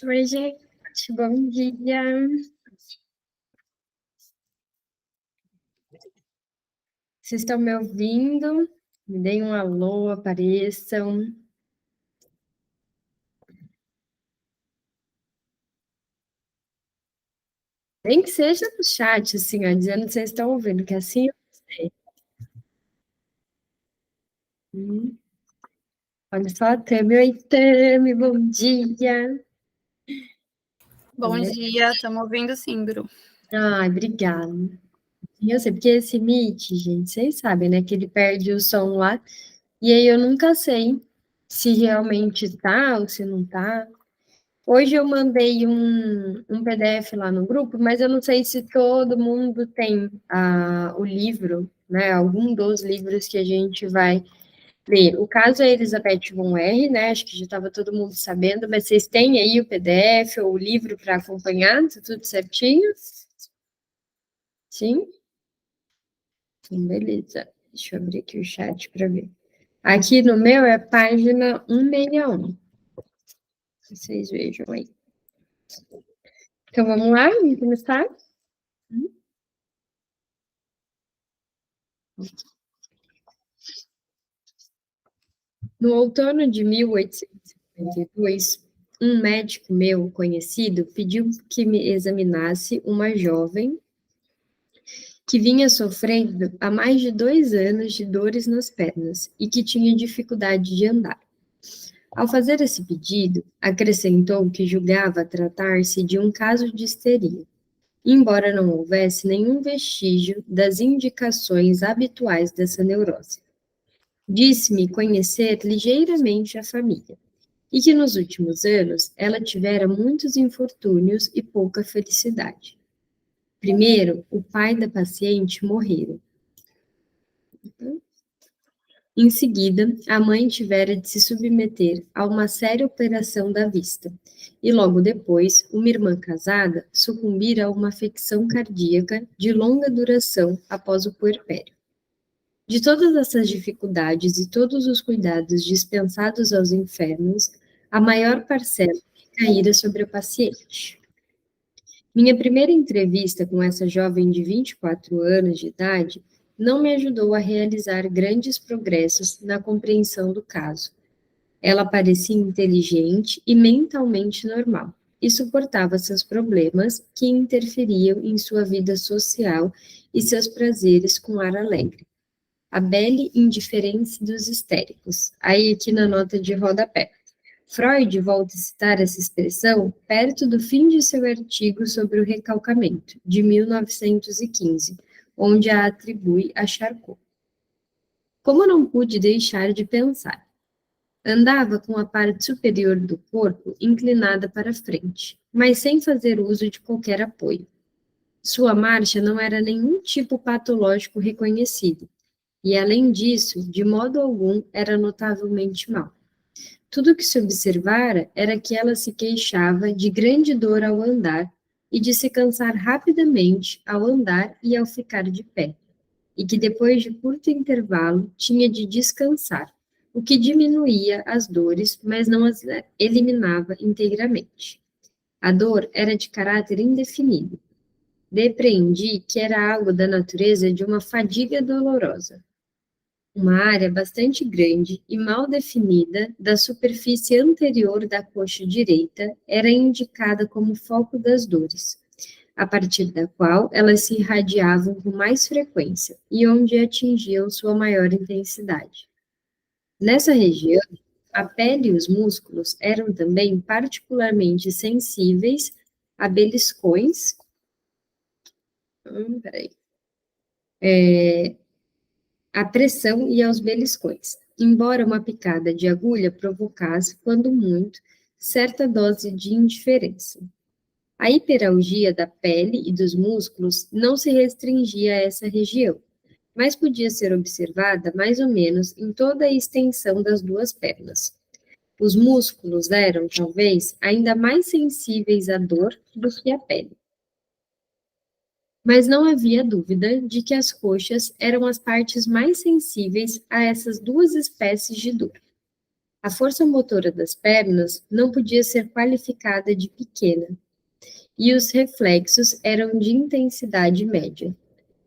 Oi, gente, bom dia. Vocês estão me ouvindo? Me deem um alô, apareçam. Nem que seja no chat, assim, ó, dizendo que vocês estão ouvindo, que assim eu sei. Olha só, Tami, oi, Tami, bom dia. Bom dia, estamos ouvindo sim, Bru. Ai, obrigada. E eu sei, porque esse Meet, gente, vocês sabem, né, que ele perde o som lá, e aí eu nunca sei se realmente tá ou se não tá. Hoje eu mandei um PDF lá no grupo, mas eu não sei se todo mundo tem o livro, né? Algum dos livros que a gente vai ler. O caso é Elizabeth von R, né? Acho que já estava todo mundo sabendo, mas vocês têm aí o PDF ou o livro para acompanhar? Tá tudo certinho? Sim? Então, beleza. Deixa eu abrir aqui o chat para ver. Aqui no meu é página 161. Vocês vejam aí. Então vamos lá, vamos começar? No outono de 1852, um médico meu conhecido pediu que me examinasse uma jovem que vinha sofrendo há mais de 2 anos de dores nas pernas e que tinha dificuldade de andar. Ao fazer esse pedido, acrescentou que julgava tratar-se de um caso de histeria, embora não houvesse nenhum vestígio das indicações habituais dessa neurose. Disse-me conhecer ligeiramente a família e que nos últimos anos ela tivera muitos infortúnios e pouca felicidade. Primeiro, o pai da paciente morrera. Em seguida, a mãe tivera de se submeter a uma séria operação da vista, e logo depois, uma irmã casada sucumbira a uma afecção cardíaca de longa duração após o puerpério. De todas essas dificuldades e todos os cuidados dispensados aos enfermos, a maior parcela caíra sobre a paciente. Minha primeira entrevista com essa jovem de 24 anos de idade não me ajudou a realizar grandes progressos na compreensão do caso. Ela parecia inteligente e mentalmente normal, e suportava seus problemas que interferiam em sua vida social e seus prazeres com ar alegre. A belle indiferença dos histéricos. Aí aqui na nota de rodapé. Freud volta a citar essa expressão perto do fim de seu artigo sobre o recalcamento, de 1915, onde a atribui a Charcot. Como não pude deixar de pensar? Andava com a parte superior do corpo inclinada para frente, mas sem fazer uso de qualquer apoio. Sua marcha não era nenhum tipo patológico reconhecido, e, além disso, de modo algum era notavelmente mal. Tudo o que se observara era que ela se queixava de grande dor ao andar e de se cansar rapidamente ao andar e ao ficar de pé, e que depois de curto intervalo tinha de descansar, o que diminuía as dores, mas não as eliminava integralmente. A dor era de caráter indefinido. Depreendi que era algo da natureza de uma fadiga dolorosa, uma área bastante grande e mal definida da superfície anterior da coxa direita era indicada como foco das dores, a partir da qual elas se irradiavam com mais frequência e onde atingiam sua maior intensidade. Nessa região, a pele e os músculos eram também particularmente sensíveis a beliscões, peraí, à pressão e aos beliscões, embora uma picada de agulha provocasse, quando muito, certa dose de indiferença. A hiperalgia da pele e dos músculos não se restringia a essa região, mas podia ser observada mais ou menos em toda a extensão das duas pernas. Os músculos eram, talvez, ainda mais sensíveis à dor do que a pele. Mas não havia dúvida de que as coxas eram as partes mais sensíveis a essas duas espécies de dor. A força motora das pernas não podia ser qualificada de pequena, e os reflexos eram de intensidade média.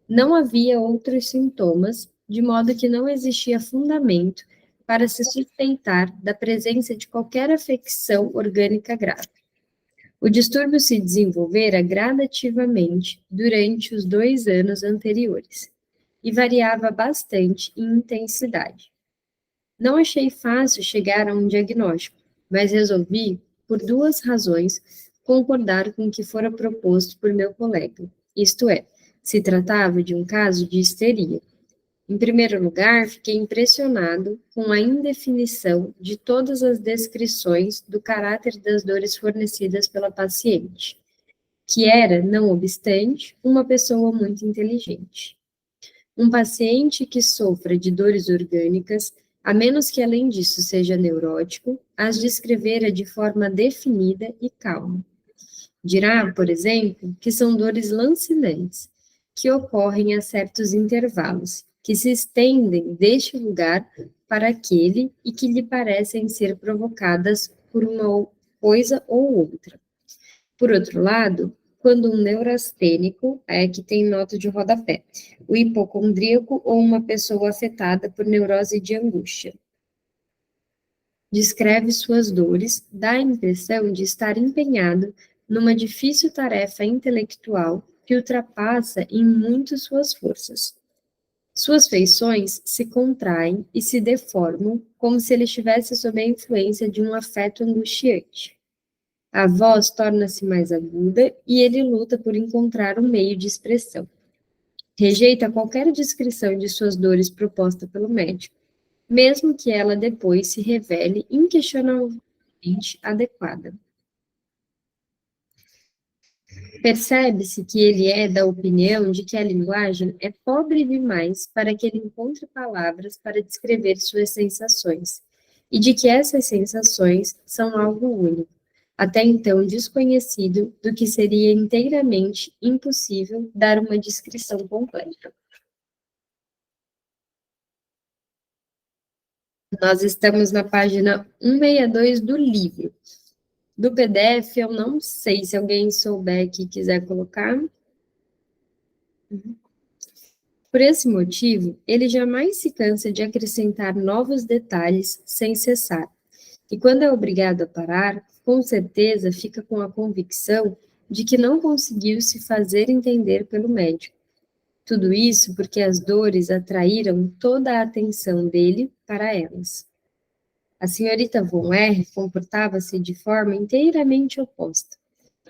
Não havia outros sintomas, de modo que não existia fundamento para se suspeitar da presença de qualquer afecção orgânica grave. O distúrbio se desenvolvera gradativamente durante os 2 anos anteriores e variava bastante em intensidade. Não achei fácil chegar a um diagnóstico, mas resolvi, por 2 razões, concordar com o que fora proposto por meu colega. Isto é, se tratava de um caso de histeria. Em primeiro lugar, fiquei impressionado com a indefinição de todas as descrições do caráter das dores fornecidas pela paciente, que era, não obstante, uma pessoa muito inteligente. Um paciente que sofra de dores orgânicas, a menos que além disso seja neurótico, as descrevera de forma definida e calma. Dirá, por exemplo, que são dores lancinantes, que ocorrem a certos intervalos, que se estendem deste lugar para aquele e que lhe parecem ser provocadas por uma coisa ou outra. Por outro lado, quando um neurastênico, que tem nota de rodapé, o hipocondríaco ou uma pessoa afetada por neurose de angústia, descreve suas dores, dá a impressão de estar empenhado numa difícil tarefa intelectual que ultrapassa em muito suas forças. Suas feições se contraem e se deformam como se ele estivesse sob a influência de um afeto angustiante. A voz torna-se mais aguda e ele luta por encontrar um meio de expressão. Rejeita qualquer descrição de suas dores proposta pelo médico, mesmo que ela depois se revele inquestionavelmente adequada. Percebe-se que ele é da opinião de que a linguagem é pobre demais para que ele encontre palavras para descrever suas sensações, e de que essas sensações são algo único, até então desconhecido, do que seria inteiramente impossível dar uma descrição completa. Nós estamos na página 162 do livro. Do PDF, eu não sei se alguém souber que quiser colocar. Por esse motivo, ele jamais se cansa de acrescentar novos detalhes sem cessar. E quando é obrigado a parar, com certeza fica com a convicção de que não conseguiu se fazer entender pelo médico. Tudo isso porque as dores atraíram toda a atenção dele para elas. A senhorita Von R. comportava-se de forma inteiramente oposta,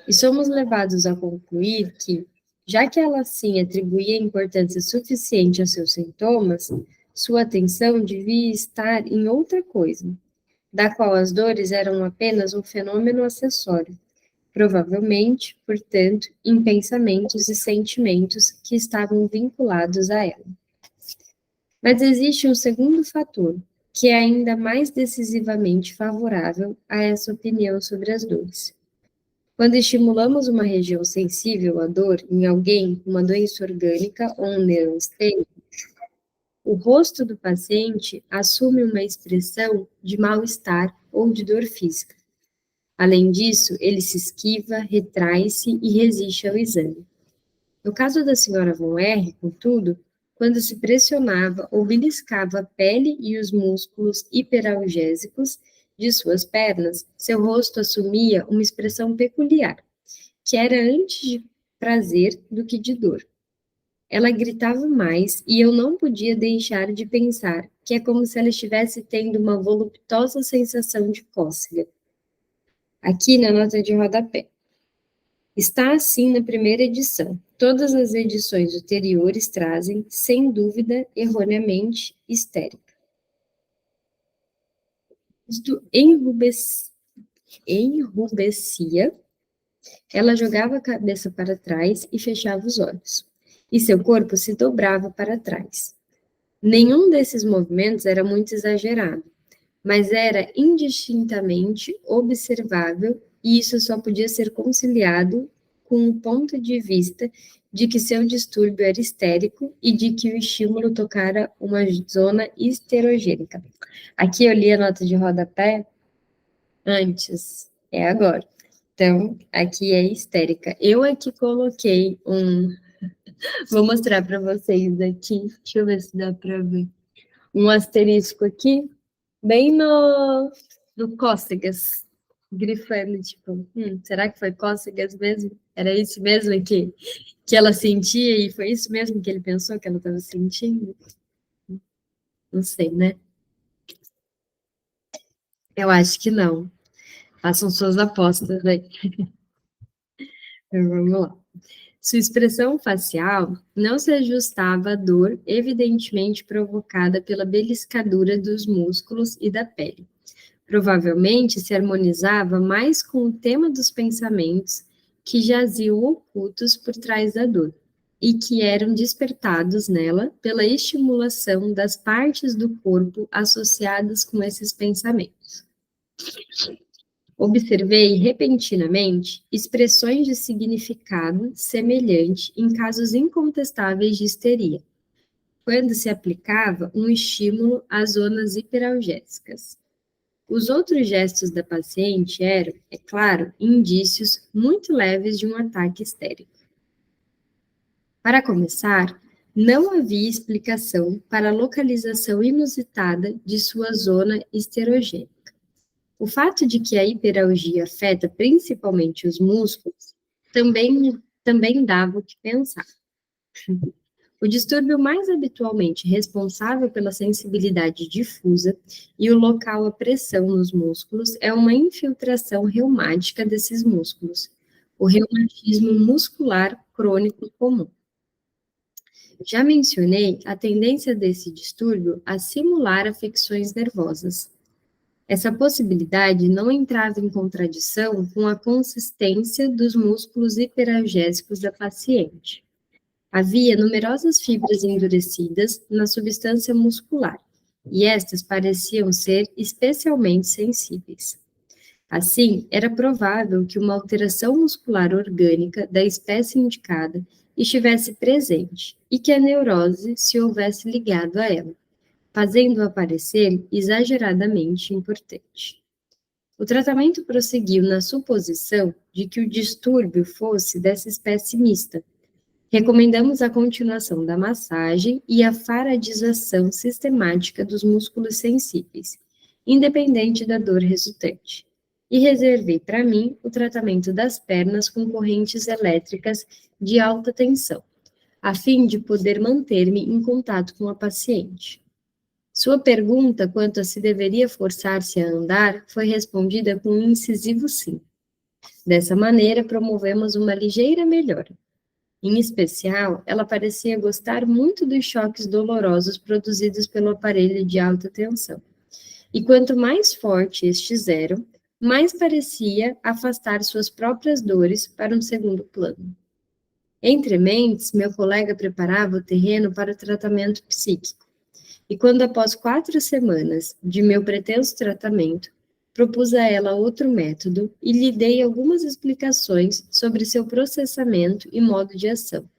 e somos levados a concluir que, já que ela sim atribuía importância suficiente aos seus sintomas, sua atenção devia estar em outra coisa, da qual as dores eram apenas um fenômeno acessório, provavelmente, portanto, em pensamentos e sentimentos que estavam vinculados a ela. Mas existe um segundo fator, que é ainda mais decisivamente favorável a essa opinião sobre as dores. Quando estimulamos uma região sensível à dor em alguém com uma doença orgânica ou um neurastênico, o rosto do paciente assume uma expressão de mal-estar ou de dor física. Além disso, ele se esquiva, retrai-se e resiste ao exame. No caso da senhora Von R., contudo, quando se pressionava ou beliscava a pele e os músculos hiperalgésicos de suas pernas, seu rosto assumia uma expressão peculiar, que era antes de prazer do que de dor. Ela gritava mais e eu não podia deixar de pensar que é como se ela estivesse tendo uma voluptuosa sensação de cócega. Aqui na nota de rodapé. Está assim na primeira edição. Todas as edições ulteriores trazem, sem dúvida, erroneamente histérica. Isto enrubescia, ela jogava a cabeça para trás e fechava os olhos, e seu corpo se dobrava para trás. Nenhum desses movimentos era muito exagerado, mas era indistintamente observável, e isso só podia ser conciliado com um ponto de vista de que seu distúrbio era histérico e de que o estímulo tocara uma zona esterogênica. Aqui eu li a nota de rodapé antes, é agora. Então, aqui é histérica. Eu aqui coloquei vou mostrar para vocês aqui, deixa eu ver se dá para ver, um asterisco aqui, bem no cócegas, grifando, tipo, será que foi cócegas mesmo? Era isso mesmo que ela sentia e foi isso mesmo que ele pensou que ela estava sentindo? Não sei, né? Eu acho que não. Façam suas apostas aí. Então, vamos lá. Sua expressão facial não se ajustava à dor evidentemente provocada pela beliscadura dos músculos e da pele. Provavelmente se harmonizava mais com o tema dos pensamentos que jaziam ocultos por trás da dor e que eram despertados nela pela estimulação das partes do corpo associadas com esses pensamentos. Observei repentinamente expressões de significado semelhante em casos incontestáveis de histeria, quando se aplicava um estímulo às zonas hiperalgésicas. Os outros gestos da paciente eram, é claro, indícios muito leves de um ataque histérico. Para começar, não havia explicação para a localização inusitada de sua zona esterogênica. O fato de que a hiperalgia afeta principalmente os músculos também dava o que pensar. O distúrbio mais habitualmente responsável pela sensibilidade difusa e o local à pressão nos músculos é uma infiltração reumática desses músculos, o reumatismo muscular crônico comum. Já mencionei a tendência desse distúrbio a simular afecções nervosas. Essa possibilidade não entrava em contradição com a consistência dos músculos hiperalgésicos da paciente. Havia numerosas fibras endurecidas na substância muscular, e estas pareciam ser especialmente sensíveis. Assim, era provável que uma alteração muscular orgânica da espécie indicada estivesse presente e que a neurose se houvesse ligado a ela, fazendo-a parecer exageradamente importante. O tratamento prosseguiu na suposição de que o distúrbio fosse dessa espécie mista. Recomendamos a continuação da massagem e a faradização sistemática dos músculos sensíveis, independente da dor resultante. E reservei para mim o tratamento das pernas com correntes elétricas de alta tensão, a fim de poder manter-me em contato com a paciente. Sua pergunta quanto a se deveria forçar-se a andar foi respondida com um incisivo sim. Dessa maneira, promovemos uma ligeira melhora. Em especial, ela parecia gostar muito dos choques dolorosos produzidos pelo aparelho de alta tensão. E quanto mais forte estes eram, mais parecia afastar suas próprias dores para um segundo plano. Entre mentes, meu colega preparava o terreno para o tratamento psíquico. E quando, após 4 semanas de meu pretenso tratamento, propus a ela outro método e lhe dei algumas explicações sobre seu processamento e modo de ação.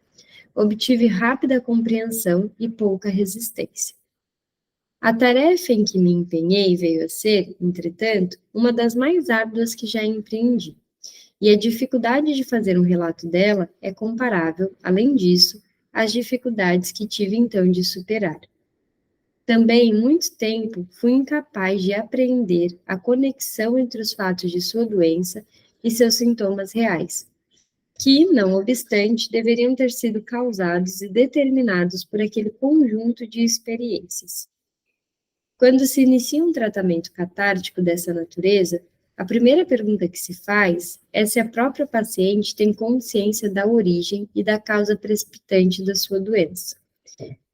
Obtive rápida compreensão e pouca resistência. A tarefa em que me empenhei veio a ser, entretanto, uma das mais árduas que já empreendi, e a dificuldade de fazer um relato dela é comparável, além disso, às dificuldades que tive então de superar. Também, em muito tempo, fui incapaz de apreender a conexão entre os fatos de sua doença e seus sintomas reais, que, não obstante, deveriam ter sido causados e determinados por aquele conjunto de experiências. Quando se inicia um tratamento catártico dessa natureza, a primeira pergunta que se faz é se a própria paciente tem consciência da origem e da causa precipitante da sua doença.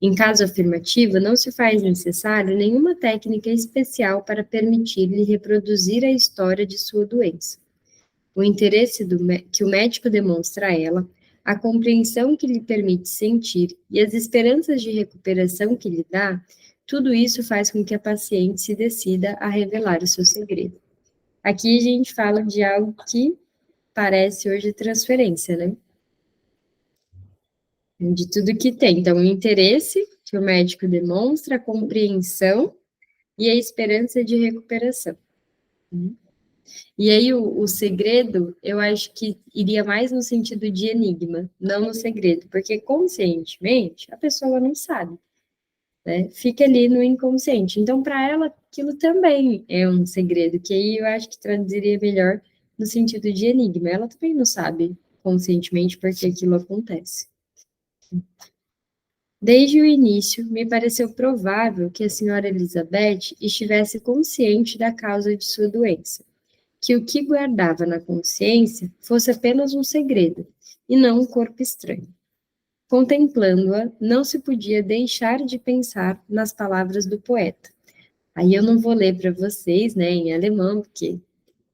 Em caso afirmativo, não se faz necessário nenhuma técnica especial para permitir-lhe reproduzir a história de sua doença. O interesse que o médico demonstra a ela, a compreensão que lhe permite sentir e as esperanças de recuperação que lhe dá, tudo isso faz com que a paciente se decida a revelar o seu segredo. Aqui a gente fala de algo que parece hoje transferência, né? De tudo que tem. Então, o interesse que o médico demonstra, a compreensão e a esperança de recuperação. E aí, o segredo, eu acho que iria mais no sentido de enigma, não no segredo, porque conscientemente a pessoa não sabe, né? Fica ali no inconsciente. Então, para ela, aquilo também é um segredo, que aí eu acho que traduziria melhor no sentido de enigma. Ela também não sabe conscientemente por que aquilo acontece. Desde o início, me pareceu provável que a senhora Elizabeth estivesse consciente da causa de sua doença, que o que guardava na consciência fosse apenas um segredo, e não um corpo estranho. Contemplando-a, não se podia deixar de pensar nas palavras do poeta. Aí eu não vou ler para vocês, né, em alemão, porque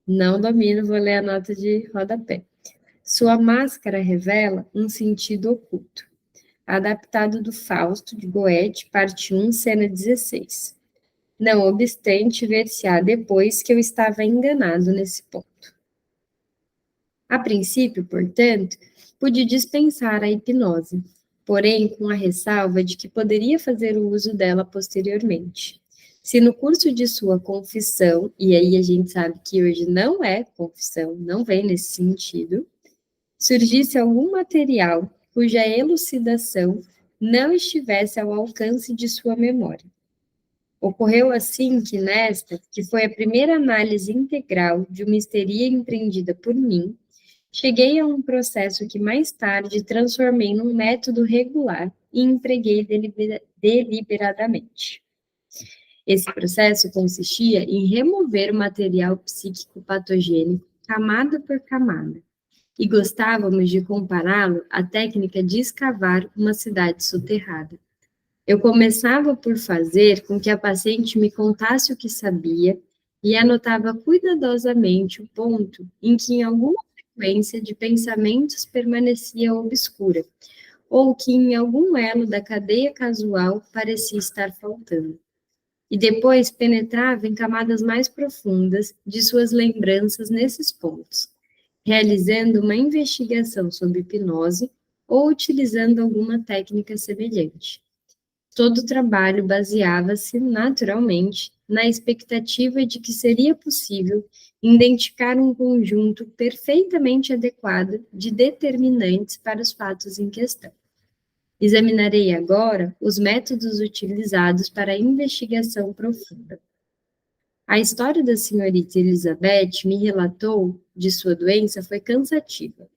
não domino, vou ler a nota de rodapé. Sua máscara revela um sentido oculto. Adaptado do Fausto, de Goethe, parte 1, cena 16. Não obstante, ver-se-á depois que eu estava enganado nesse ponto. A princípio, portanto, pude dispensar a hipnose, porém com a ressalva de que poderia fazer o uso dela posteriormente. Se no curso de sua confissão, e aí a gente sabe que hoje não é confissão, não vem nesse sentido, surgisse algum material cuja elucidação não estivesse ao alcance de sua memória. Ocorreu assim que nesta, que foi a primeira análise integral de uma histeria empreendida por mim, cheguei a um processo que mais tarde transformei num método regular e empreguei deliberadamente. Esse processo consistia em remover o material psíquico patogênico camada por camada, e gostávamos de compará-lo à técnica de escavar uma cidade soterrada. Eu começava por fazer com que a paciente me contasse o que sabia e anotava cuidadosamente o ponto em que em alguma frequência de pensamentos permanecia obscura, ou que em algum elo da cadeia casual parecia estar faltando. E depois penetrava em camadas mais profundas de suas lembranças nesses pontos, realizando uma investigação sob hipnose ou utilizando alguma técnica semelhante. Todo o trabalho baseava-se, naturalmente, na expectativa de que seria possível identificar um conjunto perfeitamente adequado de determinantes para os fatos em questão. Examinarei agora os métodos utilizados para a investigação profunda. A história da senhorita Elizabeth me relatou de sua doença foi cansativa,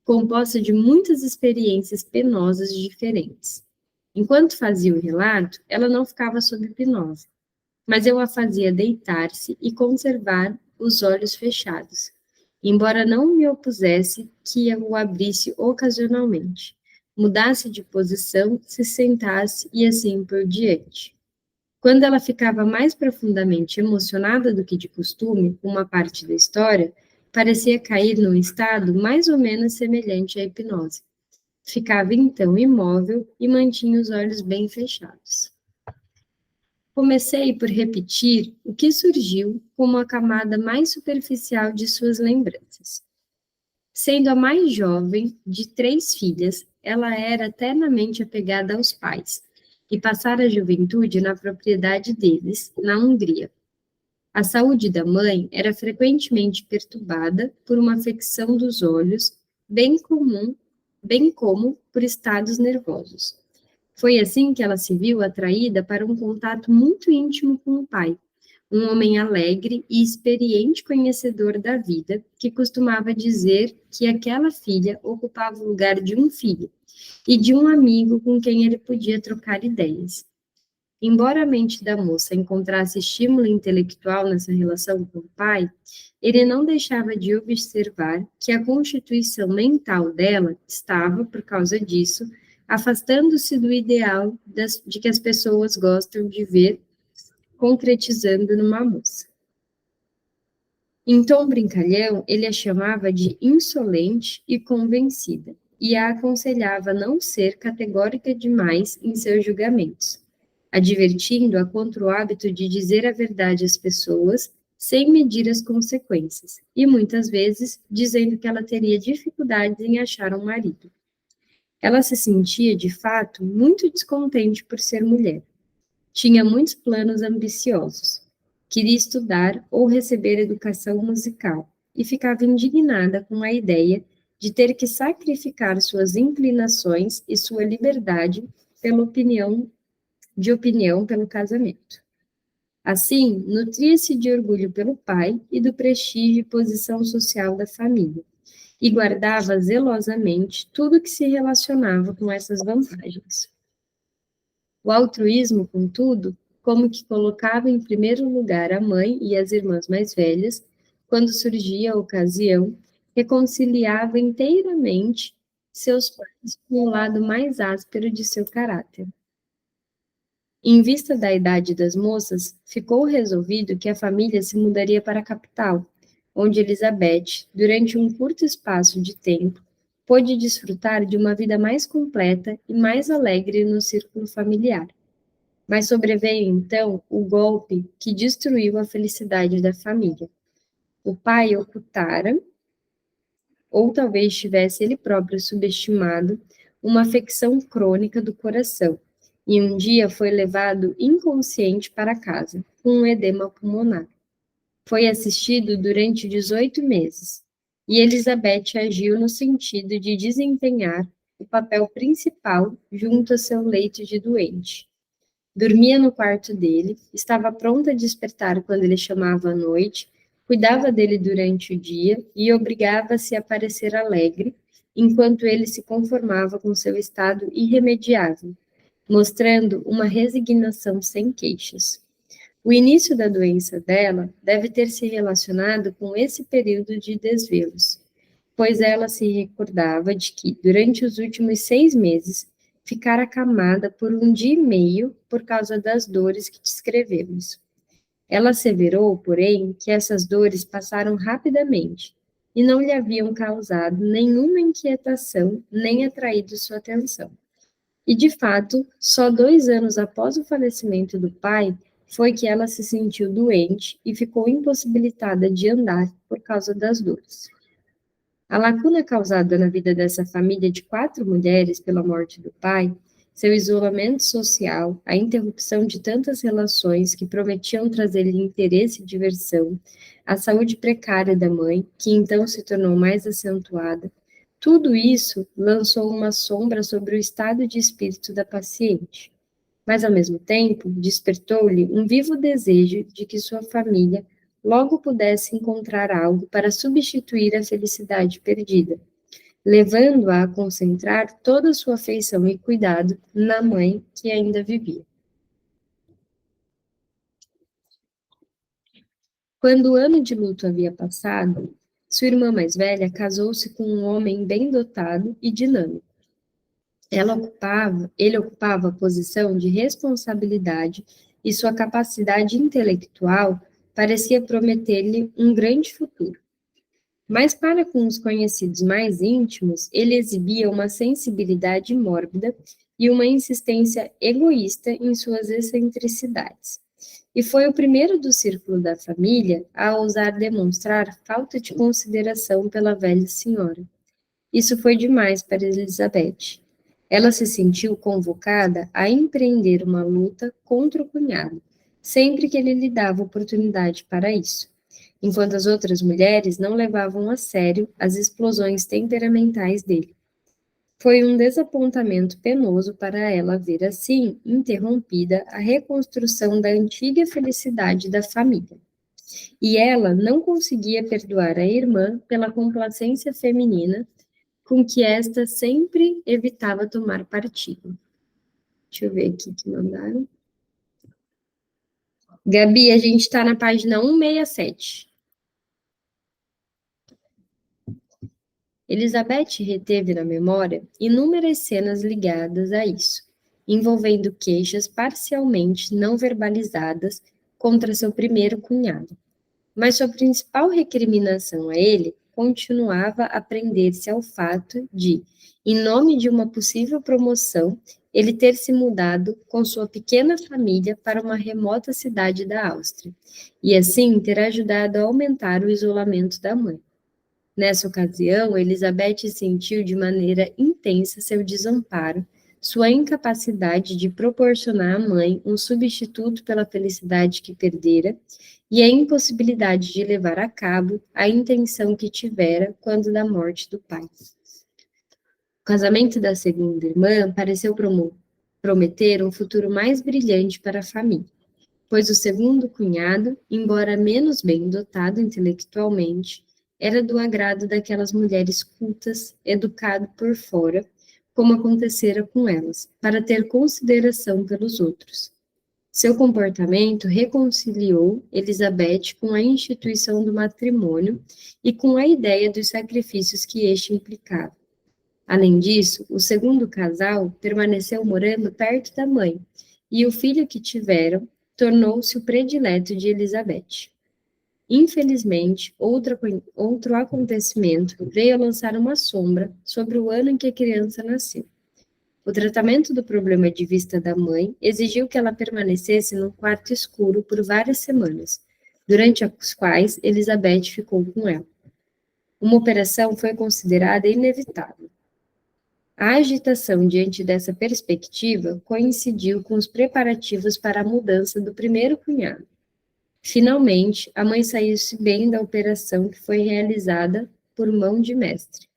composta de muitas experiências penosas e diferentes. Enquanto fazia o relato, ela não ficava sob hipnose, mas eu a fazia deitar-se e conservar os olhos fechados, embora não me opusesse que o abrisse ocasionalmente, mudasse de posição, se sentasse e assim por diante. Quando ela ficava mais profundamente emocionada do que de costume, uma parte da história, parecia cair num estado mais ou menos semelhante à hipnose. Ficava então imóvel e mantinha os olhos bem fechados. Comecei por repetir o que surgiu como a camada mais superficial de suas lembranças. Sendo a mais jovem de 3 filhas, ela era eternamente apegada aos pais e passara a juventude na propriedade deles, na Hungria. A saúde da mãe era frequentemente perturbada por uma afecção dos olhos, bem como por estados nervosos. Foi assim que ela se viu atraída para um contato muito íntimo com o pai, um homem alegre e experiente conhecedor da vida, que costumava dizer que aquela filha ocupava o lugar de um filho e de um amigo com quem ele podia trocar ideias. Embora a mente da moça encontrasse estímulo intelectual nessa relação com o pai, ele não deixava de observar que a constituição mental dela estava, por causa disso, afastando-se do ideal de que as pessoas gostam de ver concretizando numa moça. Em tom brincalhão, ele a chamava de insolente e convencida, e a aconselhava não ser categórica demais em seus julgamentos, advertindo-a contra o hábito de dizer a verdade às pessoas sem medir as consequências, e muitas vezes dizendo que ela teria dificuldades em achar um marido. Ela se sentia, de fato, muito descontente por ser mulher. Tinha muitos planos ambiciosos. Queria estudar ou receber educação musical e ficava indignada com a ideia de ter que sacrificar suas inclinações e sua liberdade pela opinião pelo casamento. Assim, nutria-se de orgulho pelo pai e do prestígio e posição social da família, e guardava zelosamente tudo que se relacionava com essas vantagens. O altruísmo, contudo, como que colocava em primeiro lugar a mãe e as irmãs mais velhas, quando surgia a ocasião, reconciliava inteiramente seus pais com o lado mais áspero de seu caráter. Em vista da idade das moças, ficou resolvido que a família se mudaria para a capital, onde Elizabeth, durante um curto espaço de tempo, pôde desfrutar de uma vida mais completa e mais alegre no círculo familiar. Mas sobreveio então o golpe que destruiu a felicidade da família. O pai ocultara, ou talvez tivesse ele próprio subestimado, uma afecção crônica do coração, e um dia foi levado inconsciente para casa, com um edema pulmonar. Foi assistido durante 18 meses, e Elizabeth agiu no sentido de desempenhar o papel principal junto a seu leito de doente. Dormia no quarto dele, estava pronta a despertar quando ele chamava à noite, cuidava dele durante o dia e obrigava-se a parecer alegre, enquanto ele se conformava com seu estado irremediável, mostrando uma resignação sem queixas. O início da doença dela deve ter se relacionado com esse período de desvelos, pois ela se recordava de que, durante os últimos 6 meses, ficara acamada por um dia e meio por causa das dores que descrevemos. Ela asseverou, porém, que essas dores passaram rapidamente e não lhe haviam causado nenhuma inquietação nem atraído sua atenção. E, de fato, só 2 anos após o falecimento do pai foi que ela se sentiu doente e ficou impossibilitada de andar por causa das dores. A lacuna causada na vida dessa família de 4 mulheres pela morte do pai, seu isolamento social, a interrupção de tantas relações que prometiam trazer-lhe interesse e diversão, a saúde precária da mãe, que então se tornou mais acentuada, tudo isso lançou uma sombra sobre o estado de espírito da paciente. Mas, ao mesmo tempo, despertou-lhe um vivo desejo de que sua família logo pudesse encontrar algo para substituir a felicidade perdida, levando-a a concentrar toda a sua afeição e cuidado na mãe que ainda vivia. Quando o ano de luto havia passado, sua irmã mais velha casou-se com um homem bem dotado e dinâmico. Ele ocupava a posição de responsabilidade e sua capacidade intelectual parecia prometer-lhe um grande futuro. Mas para com os conhecidos mais íntimos, ele exibia uma sensibilidade mórbida e uma insistência egoísta em suas excentricidades. E foi o primeiro do círculo da família a ousar demonstrar falta de consideração pela velha senhora. Isso foi demais para Elizabeth. Ela se sentiu convocada a empreender uma luta contra o cunhado, sempre que ele lhe dava oportunidade para isso, enquanto as outras mulheres não levavam a sério as explosões temperamentais dele. Foi um desapontamento penoso para ela ver assim interrompida a reconstrução da antiga felicidade da família. E ela não conseguia perdoar a irmã pela complacência feminina com que esta sempre evitava tomar partido. Deixa eu ver aqui que mandaram. Gabi, a gente está na página 167. Elizabeth reteve na memória inúmeras cenas ligadas a isso, envolvendo queixas parcialmente não verbalizadas contra seu primeiro cunhado. Mas sua principal recriminação a ele continuava a prender-se ao fato de, em nome de uma possível promoção, ele ter se mudado com sua pequena família para uma remota cidade da Áustria, e assim ter ajudado a aumentar o isolamento da mãe. Nessa ocasião, Elizabeth sentiu de maneira intensa seu desamparo, sua incapacidade de proporcionar à mãe um substituto pela felicidade que perdera e a impossibilidade de levar a cabo a intenção que tivera quando da morte do pai. O casamento da segunda irmã pareceu prometer um futuro mais brilhante para a família, pois o segundo cunhado, embora menos bem dotado intelectualmente, era do agrado daquelas mulheres cultas, educado por fora, como acontecera com elas, para ter consideração pelos outros. Seu comportamento reconciliou Elizabeth com a instituição do matrimônio e com a ideia dos sacrifícios que este implicava. Além disso, o segundo casal permaneceu morando perto da mãe, e o filho que tiveram tornou-se o predileto de Elizabeth. Infelizmente, outro acontecimento veio a lançar uma sombra sobre o ano em que a criança nasceu. O tratamento do problema de vista da mãe exigiu que ela permanecesse num quarto escuro por várias semanas, durante as quais Elizabeth ficou com ela. Uma operação foi considerada inevitável. A agitação diante dessa perspectiva coincidiu com os preparativos para a mudança do primeiro cunhado. Finalmente, a mãe saiu-se bem da operação que foi realizada por mão de mestre.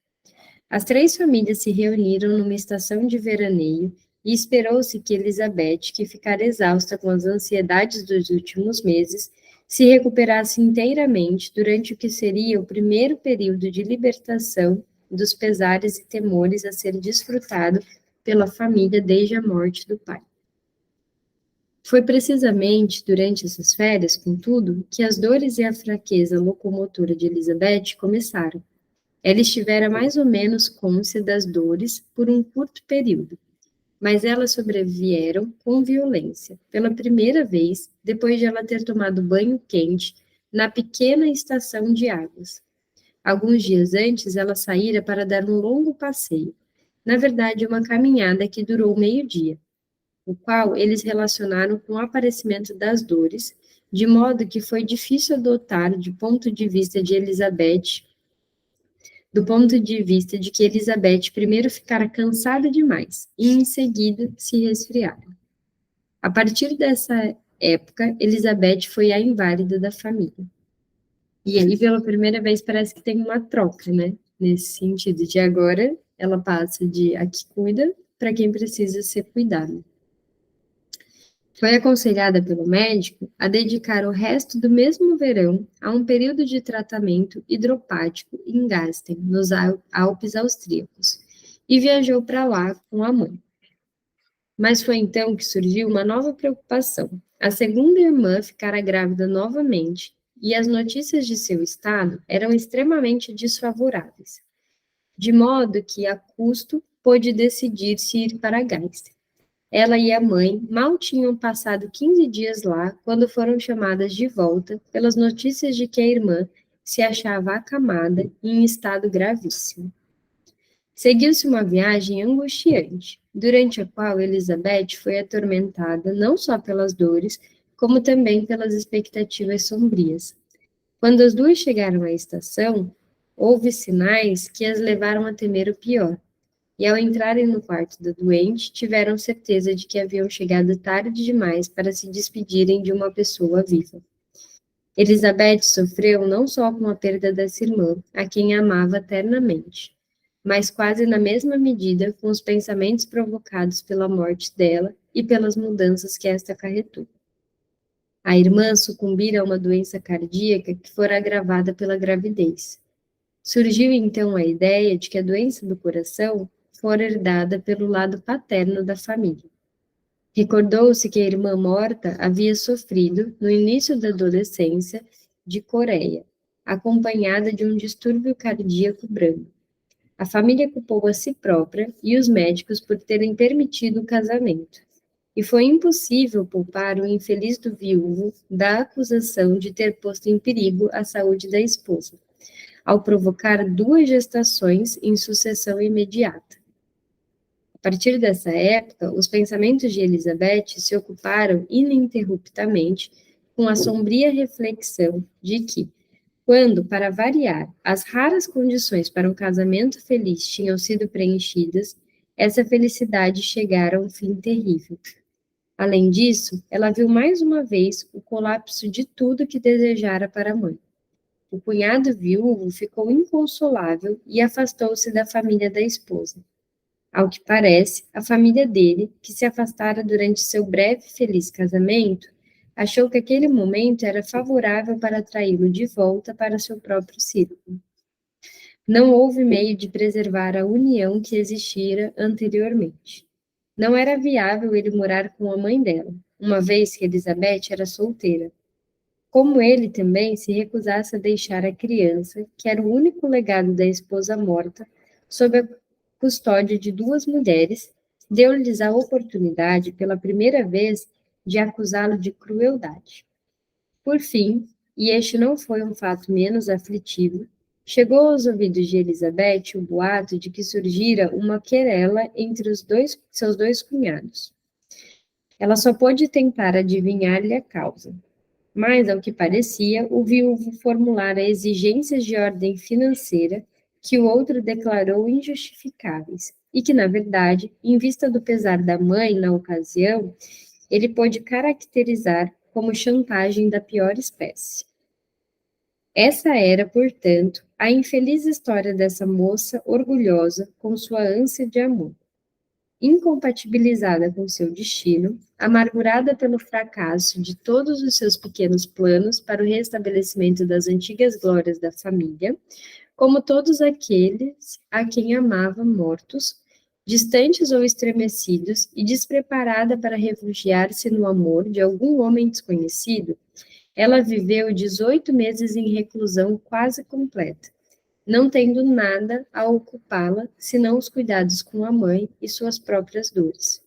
As 3 famílias se reuniram numa estação de veraneio e esperou-se que Elizabeth, que ficara exausta com as ansiedades dos últimos meses, se recuperasse inteiramente durante o que seria o primeiro período de libertação dos pesares e temores a ser desfrutado pela família desde a morte do pai. Foi precisamente durante essas férias, contudo, que as dores e a fraqueza locomotora de Elizabeth começaram. Ela estivera mais ou menos cônscia das dores por um curto período, mas elas sobrevieram com violência, pela primeira vez, depois de ela ter tomado banho quente na pequena estação de águas. Alguns dias antes, ela saíra para dar um longo passeio, na verdade, uma caminhada que durou meio-dia, o qual eles relacionaram com o aparecimento das dores, de modo que foi difícil adotar, do ponto de vista de que Elizabeth primeiro ficara cansada demais e, em seguida, se resfriara. A partir dessa época, Elizabeth foi a inválida da família. E aí, pela primeira vez, parece que tem uma troca, né? Nesse sentido, de agora ela passa de a que cuida para quem precisa ser cuidado. Foi aconselhada pelo médico a dedicar o resto do mesmo verão a um período de tratamento hidropático em Gasten, nos Alpes austríacos, e viajou para lá com a mãe. Mas foi então que surgiu uma nova preocupação. A segunda irmã ficara grávida novamente, e as notícias de seu estado eram extremamente desfavoráveis, de modo que, a custo, pôde decidir-se ir para Gasten. Ela e a mãe mal tinham passado 15 dias lá quando foram chamadas de volta pelas notícias de que a irmã se achava acamada e em estado gravíssimo. Seguiu-se uma viagem angustiante, durante a qual Elizabeth foi atormentada não só pelas dores, como também pelas expectativas sombrias. Quando as duas chegaram à estação, houve sinais que as levaram a temer o pior. E ao entrarem no quarto da doente, tiveram certeza de que haviam chegado tarde demais para se despedirem de uma pessoa viva. Elizabeth sofreu não só com a perda dessa irmã, a quem amava eternamente, mas quase na mesma medida com os pensamentos provocados pela morte dela e pelas mudanças que esta acarretou. A irmã sucumbira a uma doença cardíaca que fora agravada pela gravidez. Surgiu então a ideia de que a doença do coração fora herdada pelo lado paterno da família. Recordou-se que a irmã morta havia sofrido, no início da adolescência, de coreia, acompanhada de um distúrbio cardíaco brando. A família culpou a si própria e os médicos por terem permitido o casamento, e foi impossível poupar o infeliz do viúvo da acusação de ter posto em perigo a saúde da esposa, ao provocar 2 gestações em sucessão imediata. A partir dessa época, os pensamentos de Elizabeth se ocuparam ininterruptamente com a sombria reflexão de que, Quando, para variar, as raras condições para um casamento feliz tinham sido preenchidas, essa felicidade chegara a um fim terrível. Além disso, ela viu mais uma vez o colapso de tudo que desejara para a mãe. O cunhado viúvo ficou inconsolável e afastou-se da família da esposa. Ao que parece, a família dele, que se afastara durante seu breve e feliz casamento, achou que aquele momento era favorável para atraí-lo de volta para seu próprio círculo. Não houve meio de preservar a união que existira anteriormente. Não era viável ele morar com a mãe dela, uma vez que Elizabeth era solteira. Como ele também se recusasse a deixar a criança, que era o único legado da esposa morta, sob a custódia de duas mulheres, deu-lhes a oportunidade, pela primeira vez, de acusá-lo de crueldade. Por fim, e este não foi um fato menos aflitivo, chegou aos ouvidos de Elizabeth o boato de que surgira uma querela entre seus dois cunhados. Ela só pôde tentar adivinhar-lhe a causa. Mas, ao que parecia, o viúvo formulara exigências de ordem financeira que o outro declarou injustificáveis, e que, na verdade, em vista do pesar da mãe na ocasião, ele pôde caracterizar como chantagem da pior espécie. Essa era, portanto, a infeliz história dessa moça orgulhosa com sua ânsia de amor. Incompatibilizada com seu destino, amargurada pelo fracasso de todos os seus pequenos planos para o restabelecimento das antigas glórias da família, como todos aqueles a quem amava mortos, distantes ou estremecidos, e despreparada para refugiar-se no amor de algum homem desconhecido, ela viveu 18 meses em reclusão quase completa, não tendo nada a ocupá-la, senão os cuidados com a mãe e suas próprias dores.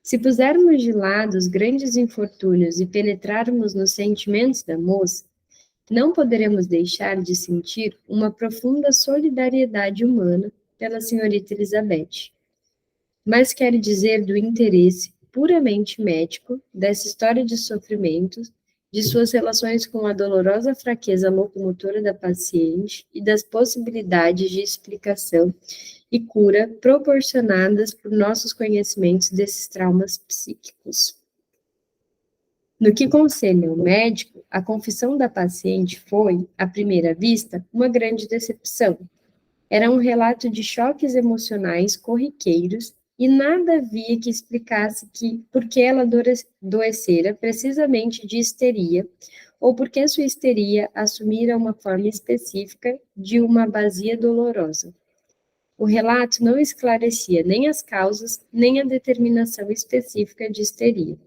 Se pusermos de lado os grandes infortúnios e penetrarmos nos sentimentos da moça, não poderemos deixar de sentir uma profunda solidariedade humana pela senhorita Elizabeth. Mas quero dizer do interesse puramente médico dessa história de sofrimentos, de suas relações com a dolorosa fraqueza locomotora da paciente e das possibilidades de explicação e cura proporcionadas por nossos conhecimentos desses traumas psíquicos. No que concerne ao médico, a confissão da paciente foi, à primeira vista, uma grande decepção. Era um relato de choques emocionais corriqueiros e nada havia que explicasse por que ela adoecera precisamente de histeria, ou por que sua histeria assumira uma forma específica de uma abasia dolorosa. O relato não esclarecia nem as causas, nem a determinação específica de histeria.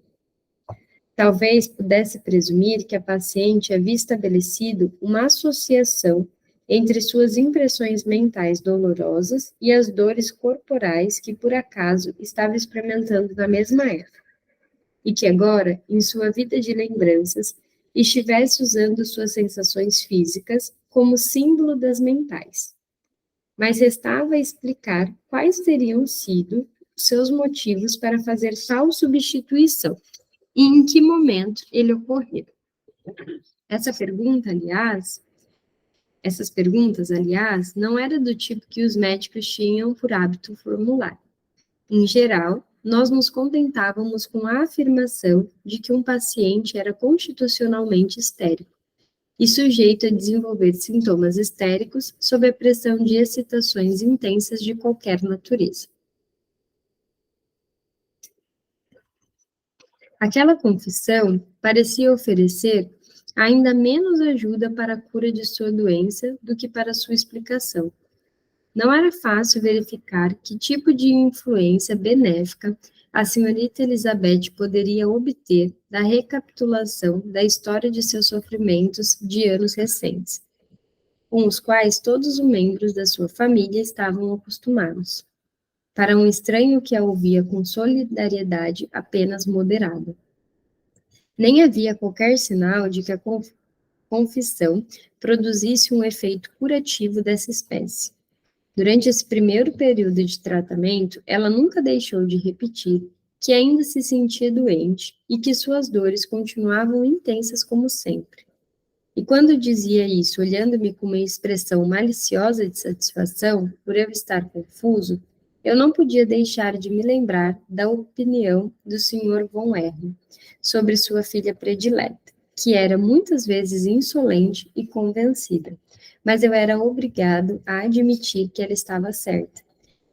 Talvez pudesse presumir que a paciente havia estabelecido uma associação entre suas impressões mentais dolorosas e as dores corporais que, por acaso, estava experimentando na mesma época, e que agora, em sua vida de lembranças, estivesse usando suas sensações físicas como símbolo das mentais. Mas restava explicar quais teriam sido seus motivos para fazer tal substituição, e em que momento ele ocorreu. Essas perguntas, aliás, não eram do tipo que os médicos tinham por hábito formular. Em geral, nós nos contentávamos com a afirmação de que um paciente era constitucionalmente histérico e sujeito a desenvolver sintomas histéricos sob a pressão de excitações intensas de qualquer natureza. Aquela confissão parecia oferecer ainda menos ajuda para a cura de sua doença do que para sua explicação. Não era fácil verificar que tipo de influência benéfica a senhorita Elizabeth poderia obter da recapitulação da história de seus sofrimentos de anos recentes, com os quais todos os membros da sua família estavam acostumados, para um estranho que a ouvia com solidariedade apenas moderada. Nem havia qualquer sinal de que a confissão produzisse um efeito curativo dessa espécie. Durante esse primeiro período de tratamento, ela nunca deixou de repetir que ainda se sentia doente e que suas dores continuavam intensas como sempre. E quando dizia isso, olhando-me com uma expressão maliciosa de satisfação por eu estar confuso, eu não podia deixar de me lembrar da opinião do Sr. von R. sobre sua filha predileta, que era muitas vezes insolente e convencida, mas eu era obrigado a admitir que ela estava certa.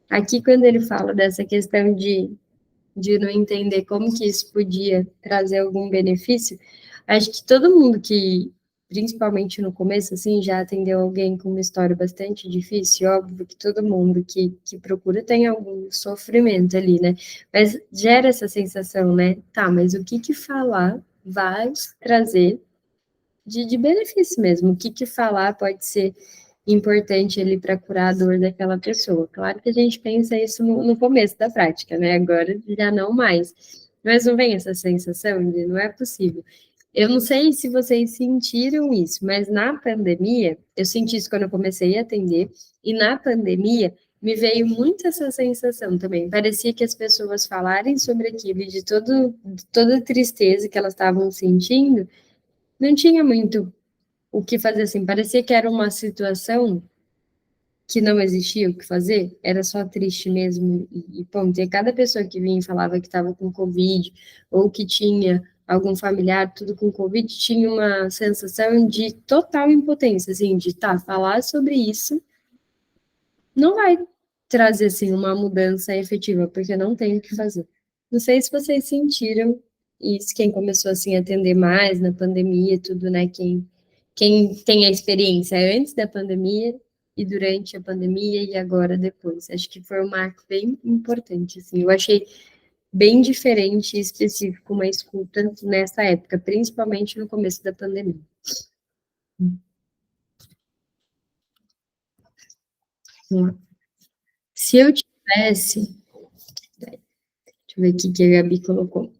Aqui, quando ele fala dessa questão de não entender como que isso podia trazer algum benefício, acho que todo mundo que, principalmente no começo, assim, já atendeu alguém com uma história bastante difícil, óbvio que todo mundo que procura tem algum sofrimento ali, né? Mas gera essa sensação, né? Tá, mas o que falar vai trazer de benefício mesmo? O que falar pode ser importante ali para curar a dor daquela pessoa? Claro que a gente pensa isso no começo da prática, né? Agora já não mais. Mas não vem essa sensação de não é possível. Eu não sei se vocês sentiram isso, mas na pandemia, eu senti isso quando eu comecei a atender, e na pandemia me veio muito essa sensação também. Parecia que as pessoas falarem sobre aquilo e de toda a tristeza que elas estavam sentindo, não tinha muito o que fazer assim. Parecia que era uma situação que não existia o que fazer, era só triste mesmo e ponto. E cada pessoa que vinha e falava que estava com Covid ou que tinha algum familiar, tudo com Covid, tinha uma sensação de total impotência, assim, de falar sobre isso não vai trazer, assim, uma mudança efetiva, porque não tem o que fazer. Não sei se vocês sentiram isso, quem começou, assim, a atender mais na pandemia e tudo, né, quem tem a experiência antes da pandemia e durante a pandemia e agora depois. Acho que foi um marco bem importante, assim, eu achei bem diferente e específico uma escuta nessa época, principalmente no começo da pandemia. Se eu tivesse, deixa eu ver o que a Gabi colocou.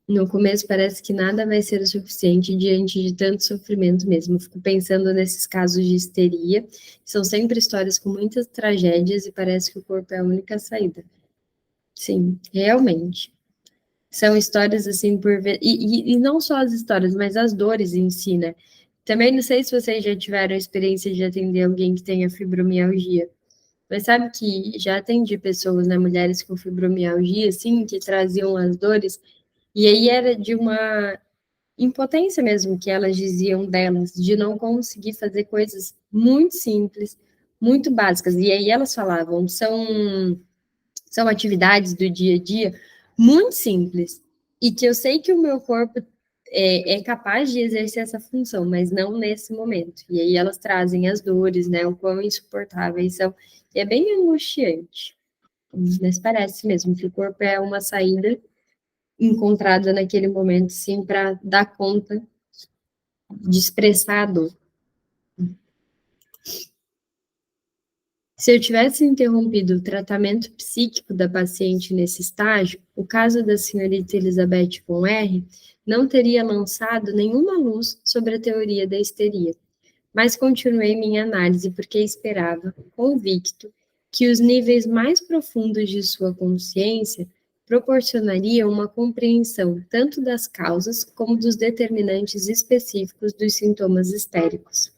No começo parece que nada vai ser o suficiente diante de tanto sofrimento mesmo. Fico pensando nesses casos de histeria. São sempre histórias com muitas tragédias e parece que o corpo é a única saída. Sim, realmente. São histórias assim por ver. E não só as histórias, mas as dores em si, né? Também não sei se vocês já tiveram a experiência de atender alguém que tenha fibromialgia. Mas sabe que já atendi pessoas, né, mulheres com fibromialgia, assim, que traziam as dores, e aí era de uma impotência mesmo que elas diziam delas, de não conseguir fazer coisas muito simples, muito básicas. E aí elas falavam, são atividades do dia a dia muito simples, e que eu sei que o meu corpo é capaz de exercer essa função, mas não nesse momento. E aí elas trazem as dores, né, o quão insuportáveis são, e é bem angustiante. Mas parece mesmo que o corpo é uma saída encontrada naquele momento, sim, para dar conta de expressar a dor. Se eu tivesse interrompido o tratamento psíquico da paciente nesse estágio, o caso da senhorita Elizabeth von R. não teria lançado nenhuma luz sobre a teoria da histeria, mas continuei minha análise porque esperava, convicto, que os níveis mais profundos de sua consciência proporcionariam uma compreensão tanto das causas como dos determinantes específicos dos sintomas histéricos.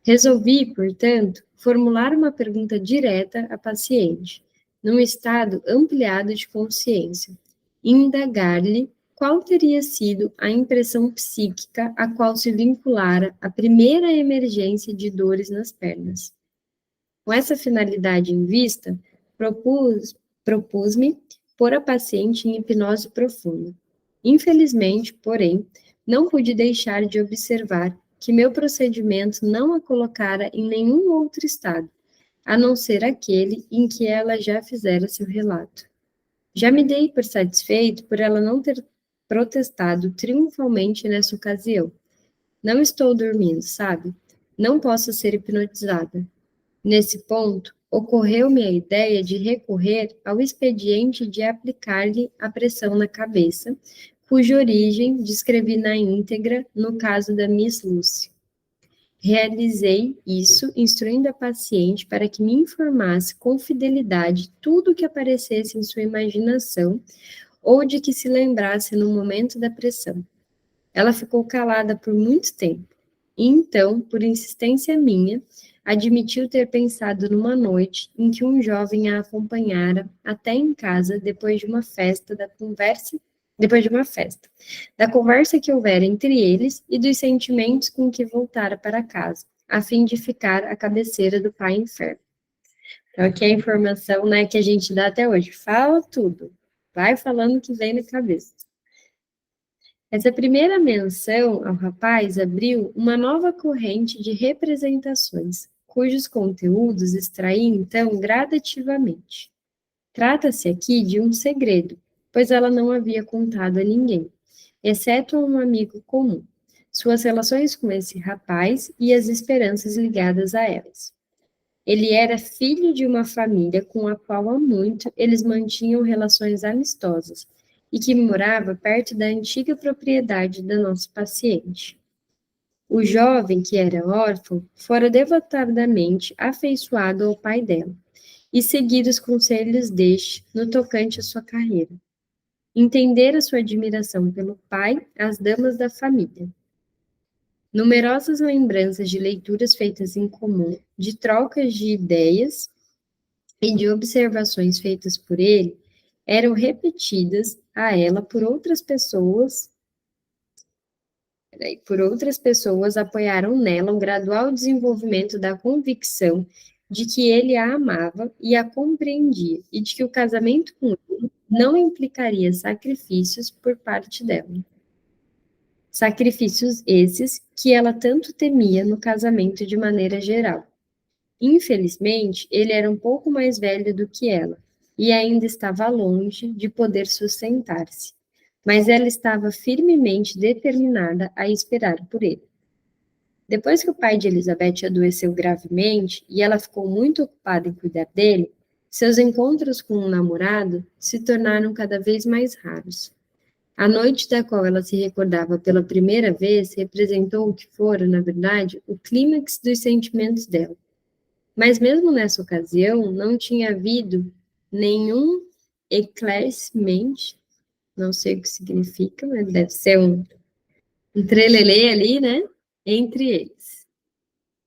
Resolvi, portanto, formular uma pergunta direta à paciente, num estado ampliado de consciência, e indagar-lhe qual teria sido a impressão psíquica a qual se vinculara a primeira emergência de dores nas pernas. Com essa finalidade em vista, propus-me pôr a paciente em hipnose profunda. Infelizmente, porém, não pude deixar de observar que meu procedimento não a colocara em nenhum outro estado, a não ser aquele em que ela já fizera seu relato. Já me dei por satisfeito por ela não ter protestado triunfalmente nessa ocasião. Não estou dormindo, sabe? Não posso ser hipnotizada. Nesse ponto, ocorreu-me a ideia de recorrer ao expediente de aplicar-lhe a pressão na cabeça, cuja origem descrevi na íntegra no caso da Miss Lucy. Realizei isso, instruindo a paciente para que me informasse com fidelidade tudo o que aparecesse em sua imaginação ou de que se lembrasse no momento da pressão. Ela ficou calada por muito tempo. E então, por insistência minha, admitiu ter pensado numa noite em que um jovem a acompanhara até em casa depois de uma festa, da conversa que houvera entre eles e dos sentimentos com que voltara para casa, a fim de ficar à cabeceira do pai enfermo. Então, aqui é a informação, né, que a gente dá até hoje. Fala tudo. Vai falando o que vem na cabeça. Essa primeira menção ao rapaz abriu uma nova corrente de representações, cujos conteúdos extraí então gradativamente. Trata-se aqui de um segredo, pois ela não havia contado a ninguém, exceto a um amigo comum, suas relações com esse rapaz e as esperanças ligadas a elas. Ele era filho de uma família com a qual há muito eles mantinham relações amistosas e que morava perto da antiga propriedade da nossa paciente. O jovem, que era órfão, fora devotadamente afeiçoado ao pai dela e seguira os conselhos deste no tocante à sua carreira. Entendera sua admiração pelo pai às damas da família. Numerosas lembranças de leituras feitas em comum, de trocas de ideias e de observações feitas por ele eram repetidas a ela por outras pessoas apoiaram nela um gradual desenvolvimento da convicção de que ele a amava e a compreendia, e de que o casamento com ele não implicaria sacrifícios por parte dela. Sacrifícios esses que ela tanto temia no casamento de maneira geral. Infelizmente, ele era um pouco mais velho do que ela, e ainda estava longe de poder sustentar-se, mas ela estava firmemente determinada a esperar por ele. Depois que o pai de Elizabeth adoeceu gravemente e ela ficou muito ocupada em cuidar dele, seus encontros com o namorado se tornaram cada vez mais raros. A noite da qual ela se recordava pela primeira vez representou o que fora, na verdade, o clímax dos sentimentos dela. Mas mesmo nessa ocasião, não tinha havido nenhum éclaircissement, não sei o que significa, mas deve ser um trelelê ali, né, entre eles.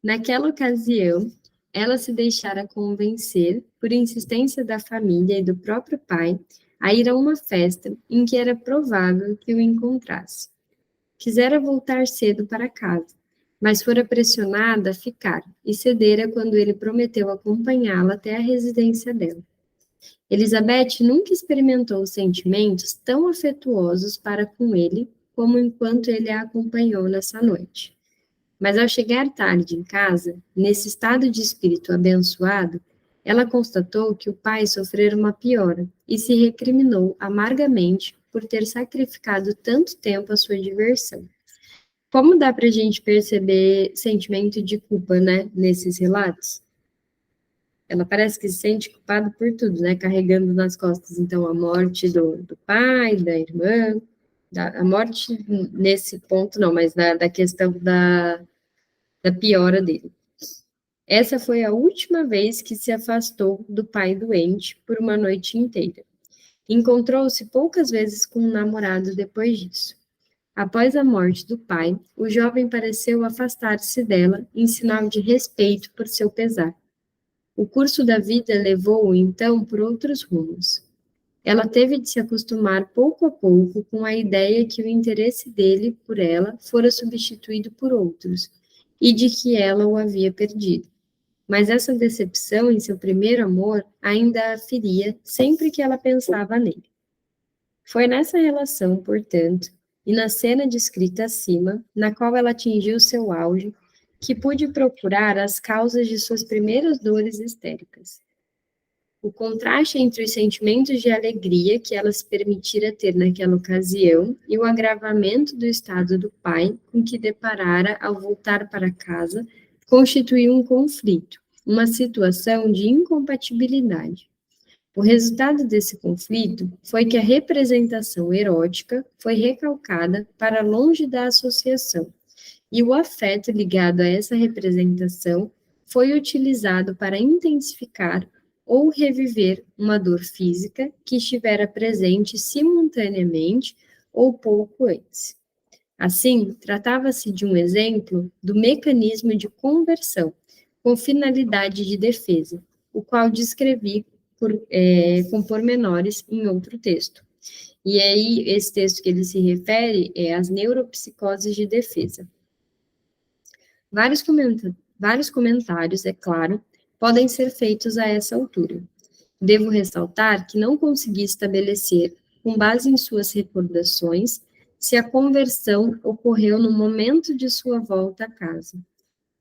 Naquela ocasião, ela se deixara convencer, por insistência da família e do próprio pai, a ir a uma festa em que era provável que o encontrasse. Quisera voltar cedo para casa, mas fora pressionada a ficar, e cedera quando ele prometeu acompanhá-la até a residência dela. Elizabeth nunca experimentou sentimentos tão afetuosos para com ele como enquanto ele a acompanhou nessa noite. Mas ao chegar tarde em casa, nesse estado de espírito abençoado, ela constatou que o pai sofrera uma piora e se recriminou amargamente por ter sacrificado tanto tempo à sua diversão. Como dá para a gente perceber sentimento de culpa, né, nesses relatos? Ela parece que se sente culpada por tudo, né, carregando nas costas, então, a morte do pai, da irmã, a morte nesse ponto não, mas da questão da piora dele. Essa foi a última vez que se afastou do pai doente por uma noite inteira. Encontrou-se poucas vezes com um namorado depois disso. Após a morte do pai, o jovem pareceu afastar-se dela em sinal de respeito por seu pesar. O curso da vida levou-o, então, por outros rumos. Ela teve de se acostumar pouco a pouco com a ideia que o interesse dele por ela fora substituído por outros, e de que ela o havia perdido. Mas essa decepção em seu primeiro amor ainda a feria sempre que ela pensava nele. Foi nessa relação, portanto, e na cena descrita acima, na qual ela atingiu seu auge, que pude procurar as causas de suas primeiras dores histéricas. O contraste entre os sentimentos de alegria que ela se permitira ter naquela ocasião e o agravamento do estado do pai com que deparara ao voltar para casa constituiu um conflito, uma situação de incompatibilidade. O resultado desse conflito foi que a representação erótica foi recalcada para longe da associação, e o afeto ligado a essa representação foi utilizado para intensificar ou reviver uma dor física que estivera presente simultaneamente ou pouco antes. Assim, tratava-se de um exemplo do mecanismo de conversão, com finalidade de defesa, o qual descrevi com pormenores em outro texto. E aí, esse texto que ele se refere é às neuropsicoses de defesa. Vários comentários, é claro, podem ser feitos a essa altura. Devo ressaltar que não consegui estabelecer, com base em suas recordações, se a conversão ocorreu no momento de sua volta a casa.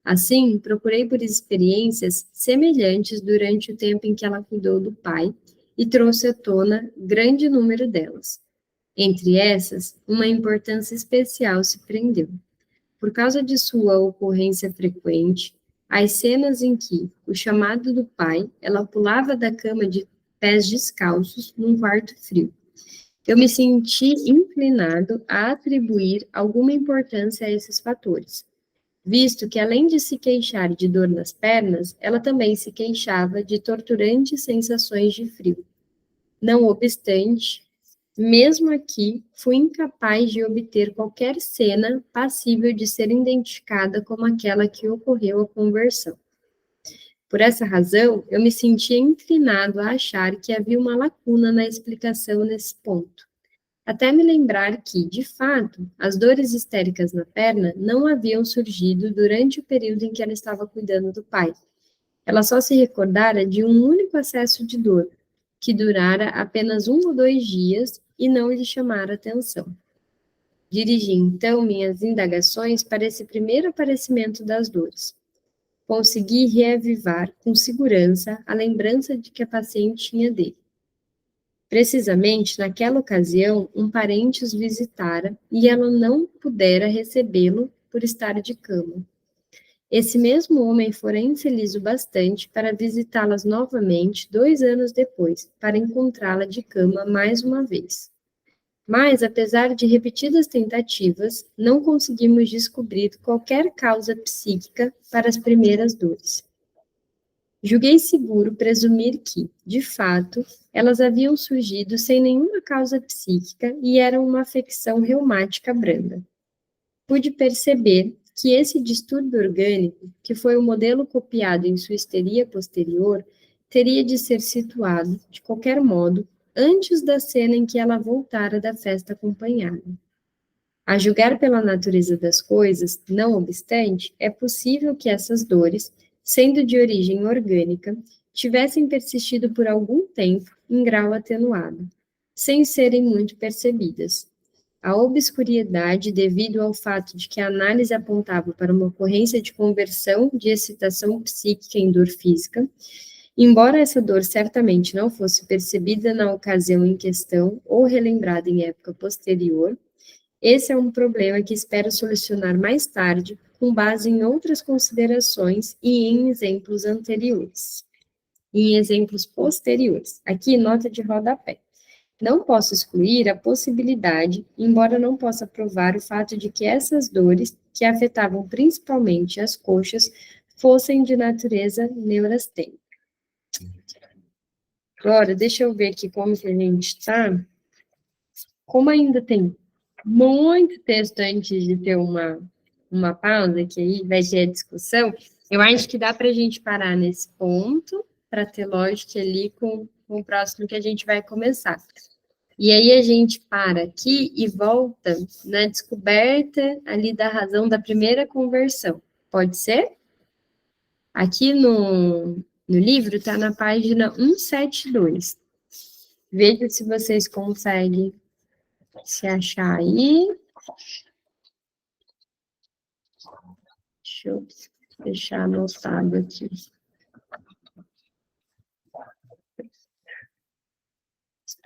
Assim, procurei por experiências semelhantes durante o tempo em que ela cuidou do pai e trouxe à tona grande número delas. Entre essas, uma importância especial se prendeu. Por causa de sua ocorrência frequente, as cenas em que, o chamado do pai, ela pulava da cama de pés descalços num quarto frio. Eu me senti inclinado a atribuir alguma importância a esses fatores, visto que, além de se queixar de dor nas pernas, ela também se queixava de torturantes sensações de frio. Não obstante, mesmo aqui, fui incapaz de obter qualquer cena passível de ser identificada como aquela que ocorreu a conversão. Por essa razão, eu me sentia inclinado a achar que havia uma lacuna na explicação nesse ponto. Até me lembrar que, de fato, as dores histéricas na perna não haviam surgido durante o período em que ela estava cuidando do pai. Ela só se recordara de um único acesso de dor, que durara apenas 1 ou 2 dias e não lhe chamara atenção. Dirigi, então, minhas indagações para esse primeiro aparecimento das dores. Consegui reavivar com segurança a lembrança de que a paciente tinha dele. Precisamente naquela ocasião, um parente os visitara e ela não pudera recebê-lo por estar de cama. Esse mesmo homem fora infeliz o bastante para visitá-las novamente 2 anos depois, para encontrá-la de cama mais uma vez. Mas, apesar de repetidas tentativas, não conseguimos descobrir qualquer causa psíquica para as primeiras dores. Julguei seguro presumir que, de fato, elas haviam surgido sem nenhuma causa psíquica e eram uma afecção reumática branda. Pude perceber que esse distúrbio orgânico, que foi o modelo copiado em sua histeria posterior, teria de ser situado, de qualquer modo, antes da cena em que ela voltara da festa acompanhada. A julgar pela natureza das coisas, não obstante, é possível que essas dores, sendo de origem orgânica, tivessem persistido por algum tempo em grau atenuado, sem serem muito percebidas. A obscuridade, devido ao fato de que a análise apontava para uma ocorrência de conversão de excitação psíquica em dor física, embora essa dor certamente não fosse percebida na ocasião em questão ou relembrada em época posterior, esse é um problema que espero solucionar mais tarde, com base em outras considerações e em exemplos anteriores. Em exemplos posteriores. Aqui, nota de rodapé. Não posso excluir a possibilidade, embora não possa provar o fato de que essas dores, que afetavam principalmente as coxas, fossem de natureza neurastênica. Agora, deixa eu ver aqui como que a gente está. Como ainda tem muito texto antes de ter uma pausa, que aí vai ter a discussão, eu acho que dá para a gente parar nesse ponto, para ter lógica ali com o próximo que a gente vai começar. E aí a gente para aqui e volta na descoberta ali da razão da primeira conversão. Pode ser? Aqui no livro está na página 172. Veja se vocês conseguem se achar aí. Deixa eu deixar anotado aqui.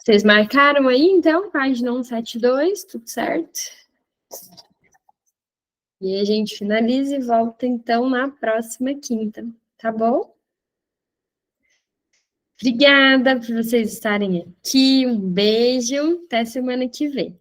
Vocês marcaram aí, então, página 172, tudo certo? E a gente finaliza e volta, então, na próxima quinta, tá bom? Obrigada por vocês estarem aqui, um beijo, até semana que vem.